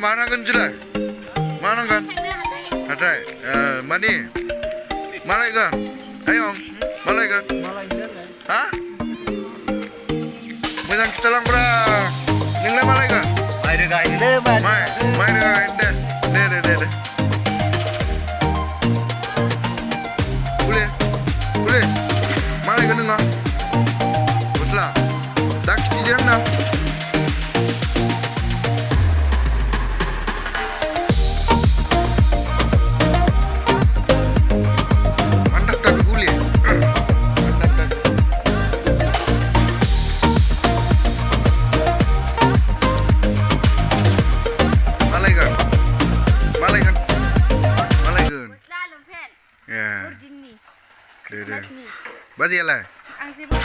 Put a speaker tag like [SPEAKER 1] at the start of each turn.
[SPEAKER 1] Mana kan jelas? Mana kan? Ada. Mani. Malai kan? Ayo. Malai kan? Hah? Mungkin kita lang berang. Ningla malai kan? Mai deh. Deh. Boleh. Malai kan enggak? Betul. Dak cuci dia nak. Bajarao.
[SPEAKER 2] Ang sibuk.